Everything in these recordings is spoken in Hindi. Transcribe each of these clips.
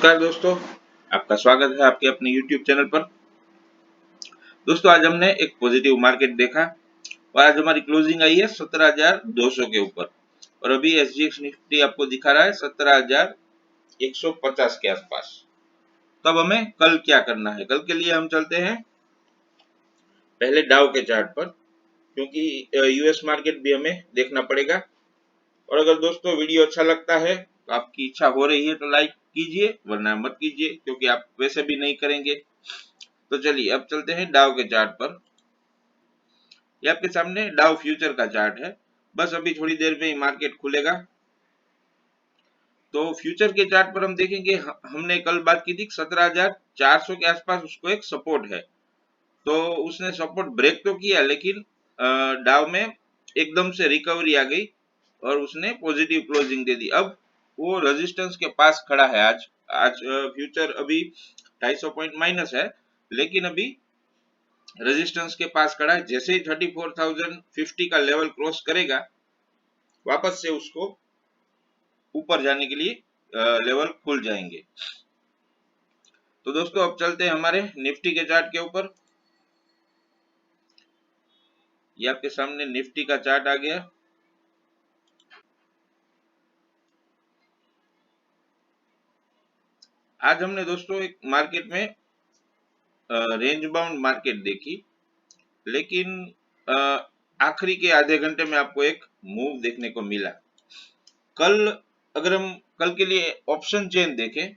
नमस्कार दोस्तों, आपका स्वागत है आपके अपने YouTube चैनल पर। दोस्तों आज हमने एक पॉजिटिव मार्केट देखा और आज हमारी क्लोजिंग आई है 17,200 के ऊपर और अभी SGX निफ्टी आपको दिखा रहा है 17,150 के आसपास। तब हमें कल क्या करना है? कल के लिए हम चलते हैं पहले डाउ के चार्ट पर, क्योंकि यूएस मार्केट भी हमें देखना पड़ेगा। और अगर दोस्तों वीडियो अच्छा लगता है तो आपकी इच्छा हो रही है तो लाइक कीजिए, वरना मत कीजिए, क्योंकि आप वैसे भी नहीं करेंगे। तो चलिए अब चलते हैं डाउ के चार्ट पर। ये आपके सामने डाउ फ्यूचर का चार्ट है। बस अभी थोड़ी देर में ही मार्केट खुलेगा। तो फ्यूचर के चार्ट पर हम देखेंगे, हमने कल बात की थी 17,400 के आसपास उसको एक सपोर्ट है। तो उसने सपोर्ट ब्रेक तो किया, लेकिन डाउ में एकदम से रिकवरी आ गई और उसने पॉजिटिव क्लोजिंग दे दी। अब वो रेजिस्टेंस के पास खड़ा है। आज आज फ्यूचर अभी 250 पॉइंट माइनस है, लेकिन अभी रेजिस्टेंस के पास खड़ा है। जैसे ही 34,050 का लेवल क्रॉस करेगा, वापस से उसको ऊपर जाने के लिए लेवल खुल जाएंगे। तो दोस्तों अब चलते हैं हमारे निफ्टी के चार्ट के ऊपर। ये आपके सामने निफ्टी का चार्ट आ गया। आज हमने दोस्तों एक मार्केट में रेंज बाउंड मार्केट देखी, लेकिन आखिरी के आधे घंटे में आपको एक मूव देखने को मिला। कल अगर हम कल के लिए ऑप्शन चेन देखें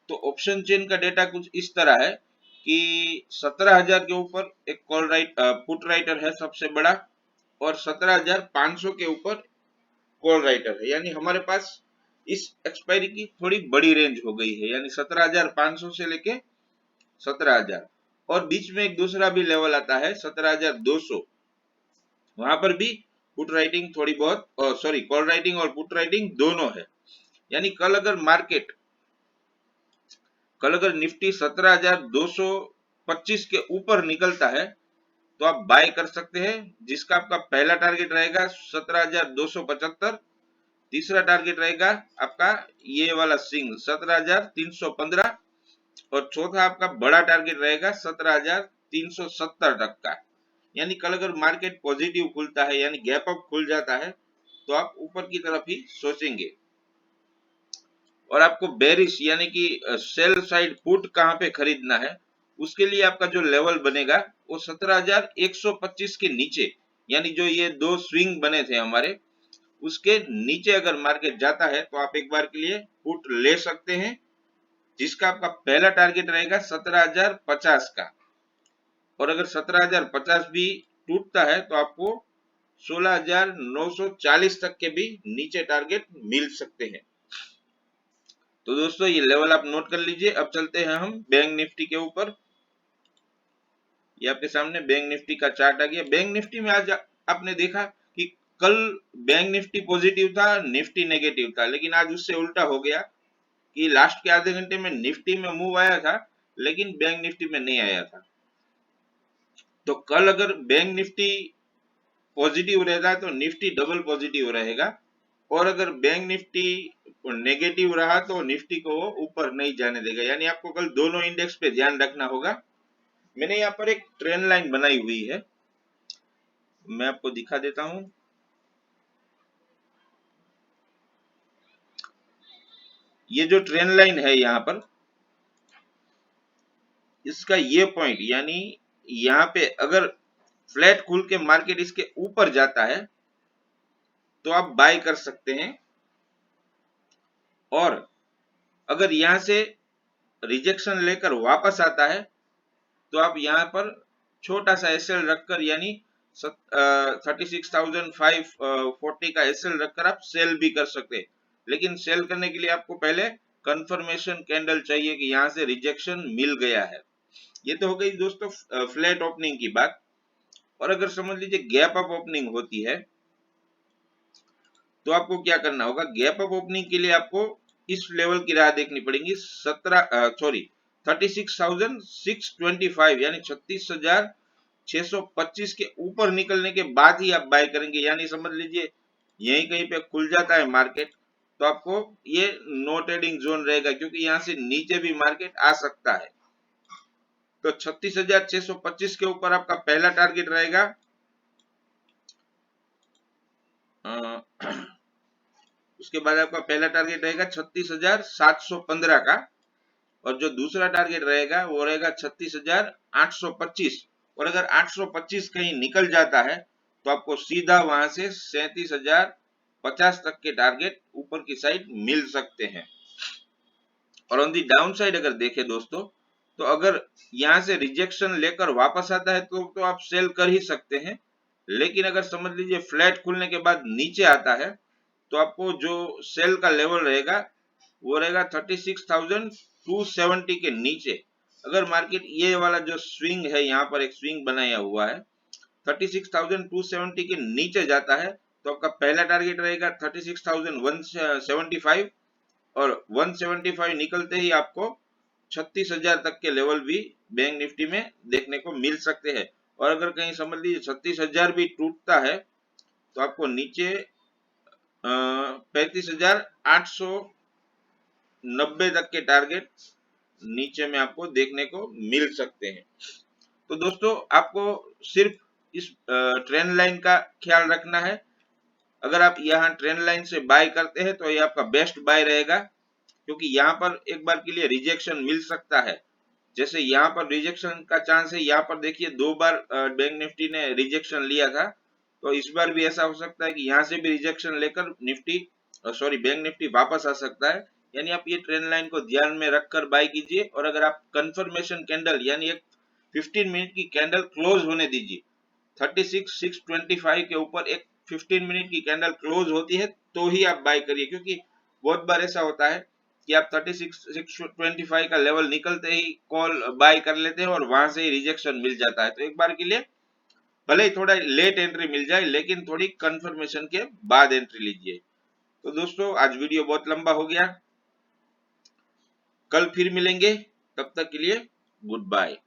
तो ऑप्शन चेन का डेटा कुछ इस तरह है कि 17,000 के ऊपर एक कॉल राइट पुट राइटर है सबसे बड़ा, और 17,500 के ऊपर कॉल राइटर है। यानी हमारे पास इस एक्सपायरी की थोड़ी बड़ी रेंज हो गई है, यानी 17,500 से लेके 17,000, और बीच में एक दूसरा भी लेवल आता है 17,200। वहां पर भी पुट राइटिंग थोड़ी बहुत, सॉरी, कॉल राइटिंग और पुट राइटिंग दोनों है। यानी कल अगर निफ्टी 17,225 के ऊपर निकलता है तो आप बाय कर सकते हैं, जिसका आपका पहला टारगेट रहेगा 17,275, तीसरा टारगेट रहेगा आपका ये वाला सिंग 17,315, और चौथा आपका बड़ा टारगेट रहेगा 17,370 तक का। यानी कल अगर मार्केट पॉजिटिव खुलता है, यानी गैप अप खुल जाता है, तो आप ऊपर की तरफ ही सोचेंगे। और आपको बेरिश यानी कि सेल साइड पुट कहां पे खरीदना है, उसके लिए आपका जो लेवल बनेगा वो 17,125 के नीचे, यानी जो ये दो स्विंग बने थे हमारे, उसके नीचे अगर मार्केट जाता है तो आप एक बार के लिए पुट ले सकते हैं, जिसका आपका पहला टारगेट रहेगा 17,050 का। और अगर 17,050 भी टूटता है तो आपको 16,940 तक के भी नीचे टारगेट मिल सकते हैं। तो दोस्तों ये लेवल आप नोट कर लीजिए। अब चलते हैं हम बैंक निफ्टी के ऊपर। ये आपके सामने बैंक निफ्टी का चार्ट आ गया। बैंक निफ्टी में आज आपने देखा कि कल बैंक निफ्टी पॉजिटिव था, निफ्टी नेगेटिव था, लेकिन आज उससे उल्टा हो गया कि लास्ट के आधे घंटे में निफ्टी में मूव आया था, लेकिन बैंक निफ्टी में नहीं आया था। तो कल अगर बैंक निफ्टी पॉजिटिव रहता है तो निफ्टी डबल पॉजिटिव रहेगा, और अगर बैंक निफ्टी नेगेटिव रहा तो निफ्टी को वो ऊपर नहीं जाने देगा। यानी आपको कल दोनों इंडेक्स पे ध्यान रखना होगा। मैंने यहाँ पर एक ट्रेंड लाइन बनाई हुई है, मैं आपको दिखा देता हूं। ये जो ट्रेंड लाइन है यहाँ पर, इसका ये पॉइंट, यानी यहाँ पे अगर फ्लैट खुल के मार्केट इसके ऊपर जाता है तो आप बाय कर सकते हैं, और अगर यहां से रिजेक्शन लेकर वापस आता है तो आप यहाँ पर छोटा सा एसएल रखकर, यानी 36,540 का एसएल रखकर आप सेल भी कर सकते हैं। लेकिन सेल करने के लिए आपको पहले कंफर्मेशन कैंडल चाहिए कि यहाँ से रिजेक्शन मिल गया है। ये तो हो गई दोस्तों फ्लैट ओपनिंग की बात। और अगर समझ लीजिए गैप अप ओपनिंग होती है तो आपको क्या करना होगा? गैप अप ओपनिंग के लिए आपको इस लेवल की राह देखनी पड़ेगी, 36,625, यानी 36,625 के ऊपर निकलने के बाद ही आप बाय करेंगे। यानी समझ लीजिए यहीं कहीं पे खुल जाता है मार्केट तो आपको ये नो ट्रेडिंग जोन रहेगा, क्योंकि यहाँ से नीचे भी मार्केट आ सकता है। तो 36,625 के ऊपर आपका पहला टारगेट रहेगा। उसके बाद आपका पहला टारगेट रहेगा 36,715 का, और जो दूसरा टारगेट रहेगा वो रहेगा 36,825। और अगर 825 कहीं निकल जाता है तो आपको सीधा वहां से 37,050 तक के टारगेट ऊपर की साइड मिल सकते हैं। और ऑन दी डाउन साइड अगर देखें दोस्तों, तो अगर यहाँ से रिजेक्शन लेकर वापस आता है तो आप सेल कर ही सकते हैं। लेकिन अगर समझ लीजिए फ्लैट खुलने के बाद नीचे आता है तो आपको जो सेल का लेवल रहेगा वो रहेगा 36,270 के नीचे। अगर मार्केट ये वाला जो स्विंग है, यहाँ पर एक स्विंग बनाया हुआ है, 36,270 के नीचे जाता है तो आपका पहला टारगेट रहेगा 36,175, और 175 निकलते ही आपको 36,000 तक के लेवल भी बैंक निफ्टी में देखने को मिल सकते हैं। और अगर कहीं समझ लीजिए 36,000 भी टूटता है तो आपको नीचे 35,890 तक के टारगेट नीचे में आपको देखने को मिल सकते हैं। तो दोस्तों आपको सिर्फ इस ट्रेंड लाइन का ख्याल रखना है। अगर आप यहाँ ट्रेंड लाइन से बाय करते हैं तो ये आपका बेस्ट बाय रहेगा, क्योंकि यहाँ पर एक बार के लिए रिजेक्शन मिल सकता है। जैसे यहाँ पर रिजेक्शन का चांस है, यहाँ पर देखिए 2 बार बैंक निफ्टी ने रिजेक्शन लिया था, तो इस बार भी ऐसा हो सकता है कि यहाँ से भी रिजेक्शन लेकर निफ्टी बैंक निफ्टी वापस आ सकता है। यानी आप ये ट्रेंड लाइन को ध्यान में रखकर बाय कीजिए। और अगर आप कंफर्मेशन कैंडल यानी एक 15 मिनट की कैंडल क्लोज होने दीजिए, 36,625 के ऊपर एक 15 मिनट की कैंडल क्लोज होती है तो ही आप बाय करिए, क्योंकि बहुत बार ऐसा होता है कि आप 36,625 का लेवल निकलते ही कॉल बाय कर लेते हैं और वहां से ही रिजेक्शन मिल जाता है। तो एक बार के लिए भले ही थोड़ा लेट एंट्री मिल जाए, लेकिन थोड़ी कंफर्मेशन के बाद एंट्री लीजिए। तो दोस्तों आज वीडियो बहुत लंबा हो गया, कल फिर मिलेंगे, तब तक के लिए गुड बाय।